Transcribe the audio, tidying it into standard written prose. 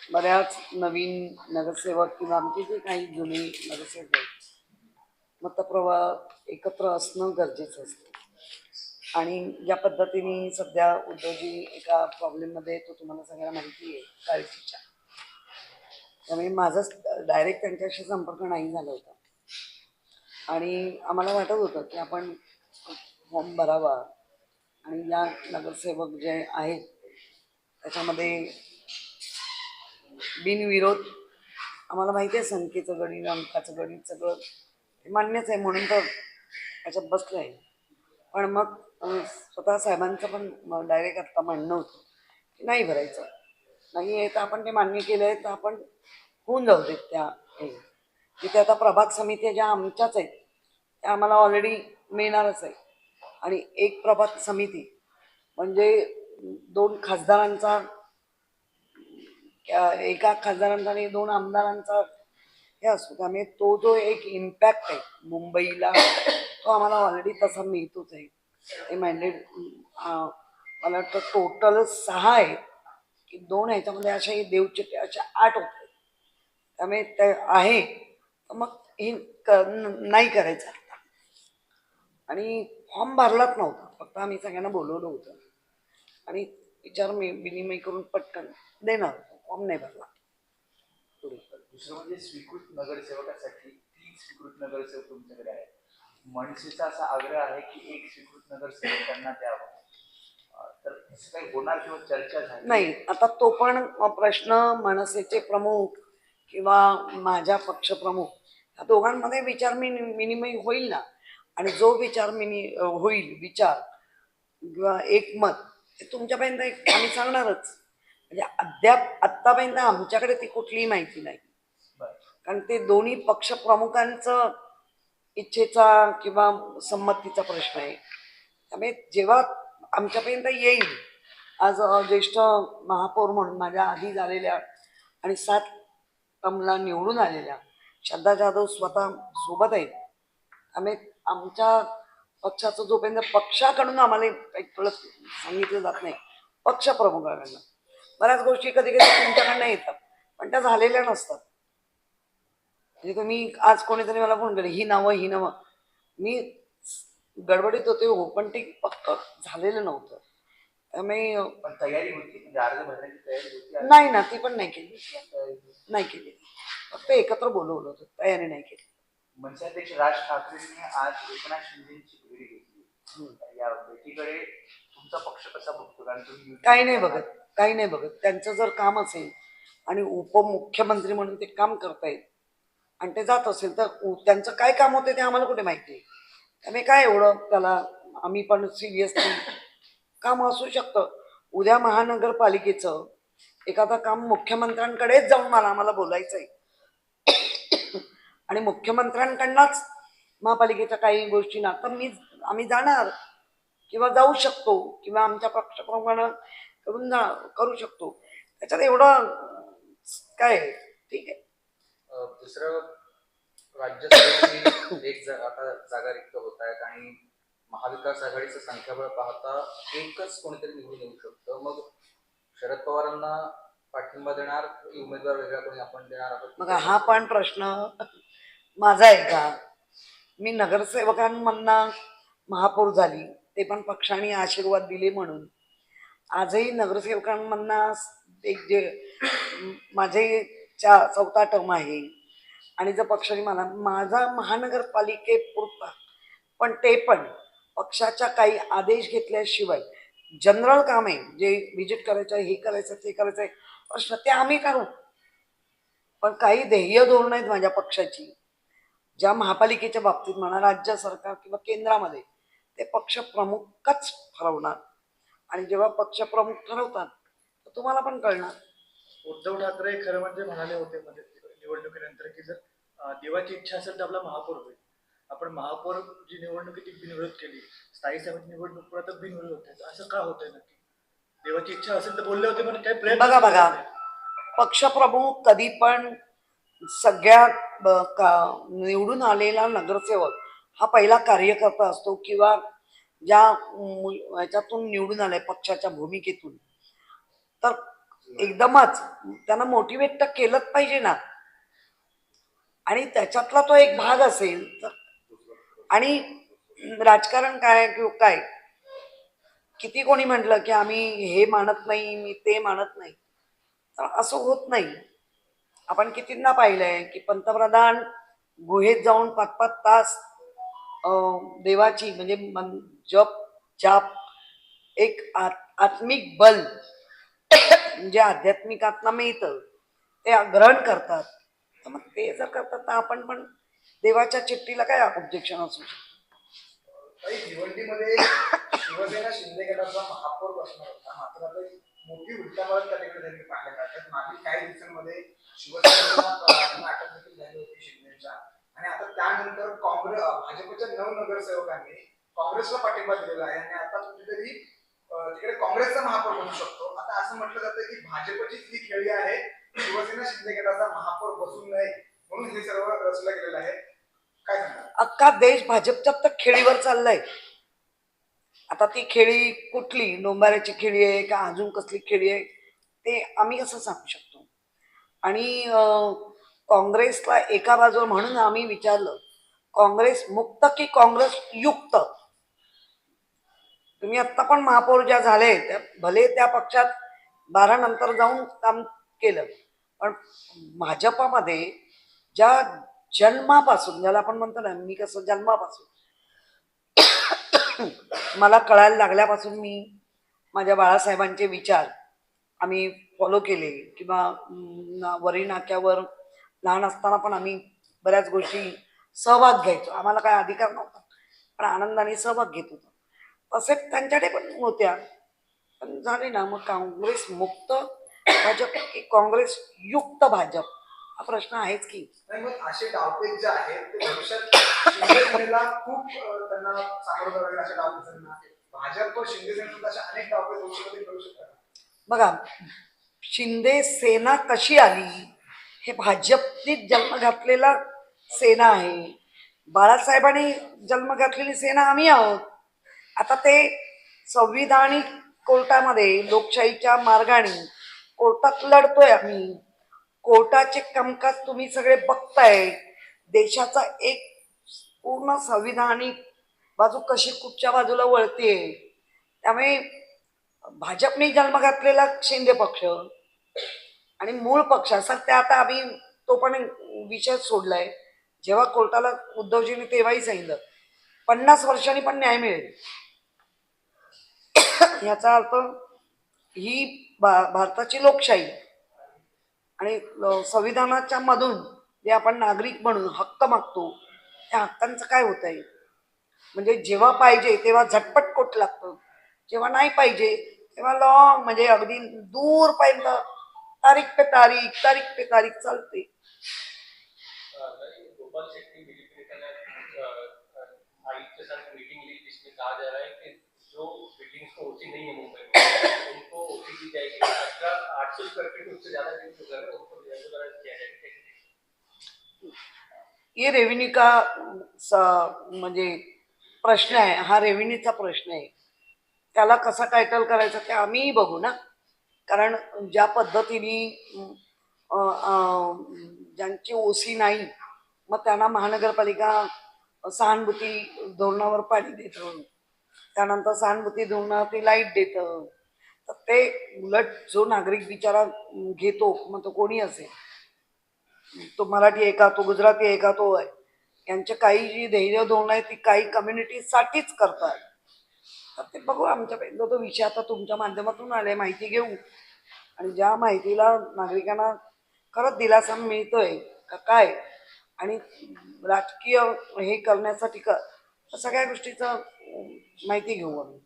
बऱ्याच नवीन नगरसेवक किंवा आमचे जे काही जुने नगरसेवक आहेत, मतप्रवाह एकत्र असणं गरजेचं असतं. आणि ज्या पद्धतीने सध्या उद्योगी एका प्रॉब्लेममध्ये येतो, तुम्हाला सगळ्यांना माहिती आहे, काळजीच्या. त्यामुळे माझाच डायरेक्ट त्यांच्याशी संपर्क नाही झाला होता आणि आम्हाला वाटत होतं की आपण फॉर्म भरावा आणि या नगरसेवक जे आहेत त्याच्यामध्ये बिनविरोध, आम्हाला माहिती आहे संख्येचं गणित, अंकाचं गणित सगळं हे मान्यच आहे, म्हणून तर त्याच्यात बसलं आहे. पण मग स्वतः साहेबांचं पण डायरेक्ट आत्ता म्हणणं होतं की नाही भरायचं, नाही आहे तर आपण ते मान्य केलं आहे तर आपण होऊन जाऊ देत त्या हे. तिथे आता प्रभाग समित्या ज्या आमच्याच आहेत त्या आम्हाला ऑलरेडी मिळणारच आहे. आणि एक प्रभाग समिती म्हणजे 2 खासदारांचा, एका खासदारांचा आणि 2 आमदारांचा हे असतो. त्यामुळे तो जो एक इम्पॅक्ट आहे मुंबईला तो आम्हाला ऑलरेडी तसा मिळतोच आहे. ते मॅन्डेट मला वाटतं टोटल 6 आहे की 2 ह्याच्यामध्ये अशाही देवचिटे अशा 8 होते. त्यामुळे ते आहे तर मग हे नाही करायचं. आणि फॉर्म भरलाच नव्हता, फक्त आम्ही सगळ्यांना बोलवलं होतं आणि विचार विनिमय करून पटकन देणार, फॉर्म नाही भरला. दुसरं म्हणजे स्वीकृत नगरसेवकासाठी 3 स्वीकृत नगरसेवक तुमच्याकडे आहेत. मनसेचा असा आग्रह आहे की 1 स्वीकृत नगरसेवक त्यांना द्यावा, तर असं काही होणार किंवा चर्चा झाली नाही. आता तो पण प्रश्न मनसेचे प्रमुख किंवा माझ्या पक्षप्रमुख या दोघांमध्ये विचार विनिमय होईल ना. आणि जो विचार होईल विचार किंवा एक मत ते तुमच्यापर्यंत आम्ही सांगणारच. म्हणजे अद्याप आत्तापर्यंत आमच्याकडे ती कुठलीही माहिती नाही, कारण ते दोन्ही पक्षप्रमुखांचं इच्छेचा किंवा संमतीचा प्रश्न आहे. त्यामुळे जेव्हा आमच्यापर्यंत येईल, आज ज्येष्ठ महापौर म्हणून माझ्या आधी झालेल्या आणि 7 टर्मला निवडून आलेल्या श्रद्धा जाधव स्वतः सोबत आहेत. त्यामुळे आमच्या पक्षाचं जोपर्यंत पक्षाकडून आम्हाला काही कळत सांगितलं जात नाही, पक्षप्रमुखाकडनं बऱ्याच गोष्टी कधी कधी तुमच्याकडनं येतात पण त्या झालेल्या नसतात. म्हणजे तुम्ही आज कोणीतरी मला फोन केले, ही नावं मी गडबडीत होते हो, पण ते पक्क झालेलं नव्हतं. त्यामुळे तयारी होती, म्हणजे अर्ज भरण्याची तयारी होती? नाही ना, ती पण नाही केली. फक्त एकत्र बोलवलं होतं, तयारी नाही केली. मनसेअध्यक्ष राज ठाकरेंनी आज एकनाथ शिंदेची भेट घेतली. या भेटीकडे तुमचा पक्ष कसा बघतो? कारण तुम्ही काही नाही बघत. त्यांचं जर काम असेल आणि उपमुख्यमंत्री म्हणून ते काम करतायत आणि ते जात असेल तर त्यांचं काय काम होते ते आम्हाला कुठे माहिती आहे. त्यामुळे काय एवढं त्याला आम्ही पण सिरियसली, काम असू शकतं. उद्या महानगरपालिकेचं एखादं काम मुख्यमंत्र्यांकडेच जाऊन आम्हाला बोलायचं आहे आणि मुख्यमंत्र्यांकडनंच महापालिकेच्या काही गोष्टी ना, तर आम्ही जाणार किंवा जाऊ शकतो किंवा आमच्या पक्षप्रमाणे करू शकतो. त्याच्यात एवढं काय, ठीक आहे. दुसरं, राज्यसभेची एक आता जागा रिक्त होत आहेत आणि महाविकास आघाडीचं संख्याबळ पाहता एकच कोणीतरी निवडून येऊ शकतं. मग शरद पवारांना पाठिंबा देणार की उमेदवार वेगळा कोणी आपण देणार आहोत? मग हा पण प्रश्न माझा आहे का? मी नगरसेवकांमधनं महापौर झाली, ते पण पक्षाने आशीर्वाद दिले म्हणून. आजही नगरसेवकांमधनं एक जे माझे 4था टर्म आहे आणि जर पक्षाने मला माझा महानगरपालिकेपुरता, पण ते पण पक्षाच्या काही आदेश घेतल्याशिवाय जनरल काम आहे, जे व्हिजिट करायचं आहे, हे करायचं ते करायचं आहे, प्रश्न ते आम्ही करू. पण काही ध्येय धोरण आहेत माझ्या पक्षाची, ज्या महापालिकेच्या बाबतीत म्हणा, राज्य सरकार किंवा केंद्रामध्ये, ते पक्षप्रमुखच ठरवणार. आणि जेव्हा पक्षप्रमुख ठरवतात तर तुम्हाला पण कळणार. उद्धव ठाकरे खरं म्हणजे म्हणाले होते मध्ये निवडणुकीनंतर की जर देवाची इच्छा असेल तर आपला महापौर होईल. आपण महापौर जी निवडणुकीची बिनविरोध केली, स्थायी समिती निवडणूक परत बिनविरोध होते, असं का होतंय नक्की? देवाची इच्छा असेल तर बोलले होते पण काही प्रयत्न बघा, पक्षप्रमुख कधी पण सगळ्यात निवडून आलेला नगरसेवक हा पहिला कार्यकर्ता असतो किंवा ज्या ह्याच्यातून निवडून आलाय पक्षाच्या भूमिकेतून, तर एकदमच त्यांना मोटिवेट तर केलंच पाहिजे ना. आणि त्याच्यातला तो एक भाग असेल तर. आणि राजकारण काय किंवा काय, किती कोणी म्हटलं की आम्ही हे मानत नाही, मी ते मानत नाही, तर असं होत नाही. आपण कितींदा पाहिलंय की पंतप्रधान गुहेत जाऊन 5-5 तास देवाची म्हणजे जप जाप एक आत्मिक बल म्हणजे आध्यात्मिकातनं मिळतं ते ग्रहण करतात. तर मग ते जर करतात तर आपण पण देवाच्या चिठ्ठीला काय ऑब्जेक्शन असू शकतं. काही भिवंडीमध्ये शिवसेना शिंदे गटाचा महापौर बसणार होता, मात्र आता एक मोठी उलटापालट त्या ठिकाणी त्यांनी पाहायला मिळतात. मागील काही दिवसांमध्ये शिवसेनेला अटक देखील झाली होती शिंदेच्या, आणि आता त्यानंतर भाजपच्या 9 नगरसेवकांनी काँग्रेसला पाठिंबा दिलेला आहे आणि आता कुठेतरी तिकडे काँग्रेसचा महापौर बनू शकतो. आता असं म्हटलं जातं की भाजपचीच ही खेळी आहे, शिवसेना शिंदे गटाचा महापौर बसू नये म्हणून हे सर्व रचलं गेलेलं आहे. काय सांगणार? अख्खा देश भाजपच्या तर खेळीवर चाललाय. आता ती खेळी कुठली, डोंबाऱ्याची खेळी आहे का अजून कसली खेळी आहे ते आम्ही कसं सांगू शकतो. आणि काँग्रेसला एका बाजूला म्हणून आम्ही विचारलं काँग्रेस मुक्त की काँग्रेस युक्त. तुम्ही आत्ता पण महापौर ज्या झाले त्या भले त्या पक्षात 12 नंतर जाऊन काम केलं, पण भाजपामध्ये ज्या जन्मापासून, ज्याला आपण म्हणतो ना, मी कसं जन्मापासून मला कळायला लागल्यापासून मी माझ्या बाळासाहेबांचे विचार आम्ही फॉलो केले. किंवा वरी नाक्यावर लहान असताना पण आम्ही बऱ्याच गोष्टी सहभाग घ्यायचो. आम्हाला काय अधिकार नव्हता पण आनंदाने सहभाग घेत होतो. तसे त्यांच्याकडे पण होत्या, पण झाले ना. मग काँग्रेस मुक्त भाजप की काँग्रेस युक्त भाजप हा प्रश्न आहेच की. नाही, मग असे डावपेच जे आहेत ते भविष्यात शिवसेनेला खूप त्यांना सामोरं जावं लागेल. अशा डावपेचांना भाजप व शिंदेसेना अशा अनेक डावपेच भविष्यामध्ये करू शकतात. बघा, शिंदे सेना कशी आली, हे भाजपने जन्म घातलेला सेना आहे. बाळासाहेबांनी जन्म घातलेली सेना आम्ही आहोत. आता ते संविधानिक कोर्टामध्ये लोकशाहीच्या मार्गाने कोर्टात लढतोय आम्ही. कोर्टाचे कामकाज तुम्ही सगळे बघताय. देशाचा एक पूर्ण संविधानिक बाजू कशी कुठच्या बाजूला वळते. त्यामुळे भाजपने जन्म घातलेला शिंदे पक्ष आणि मूळ पक्ष असा त्या आता आम्ही तो पण विषय सोडलाय. जेव्हा कोर्टाला उद्धवजींनी तेव्हाही सांगितलं 50 वर्षांनी पण न्याय मिळेल. याचा अर्थ ही भारताची लोकशाही आणि संविधानाच्या मधून जे आपण नागरिक म्हणून हक्क मागतो त्या हक्कांचं काय होत आहे. म्हणजे जेव्हा पाहिजे तेव्हा झटपट कोर्ट लागतं, जेव्हा नाही पाहिजे तेव्हा लॉंग म्हणजे अगदी दूरपर्यंत तारीख पे तारीख चालते. गोपाल शेट्टी बीजेपी नेता ने आयुक्त के साथ मीटिंग ली जिसमें कहा जा रहा है कि जो बिल्डिंग्स को ओसी नहीं है मुंबई में उनको ओसी दी जाएगी. 800 स्क्वायर फीट उससे ज्यादा जो घर है उनको रेगुलराइज किया जाएगा. ये रेव्हेन्यू का म्हणजे प्रश्न आहे. हा रेव्हेन्यूचा प्रश्न आहे. त्याला कसा टायटल करायचा ते आम्हीही बघू ना. कारण ज्या पद्धतीने ज्यांची ओसी नाही मग त्यांना महानगरपालिका सहानुभूती धोरणावर पाणी देतं, त्यानंतर सहानुभूती धोरणावरती लाईट देतं. तर ते उलट जो नागरिक बिचारा घेतो, मग तो कोणी असेल, तो मराठी आहे का, तो गुजराती आहे का, तो आहे, यांच्या काही जी धैर्य धोरणं आहे ती काही कम्युनिटीसाठीच करतात. तर ते बघू. आमच्यापर्यंत तो विषय आता तुमच्या माध्यमातून आले, माहिती घेऊ आणि ज्या माहितीला नागरिकांना खरंच दिलासा मिळतोय का काय आणि राजकीय हे करण्यासाठी सगळ्या गोष्टीचं माहिती घेऊ आम्ही.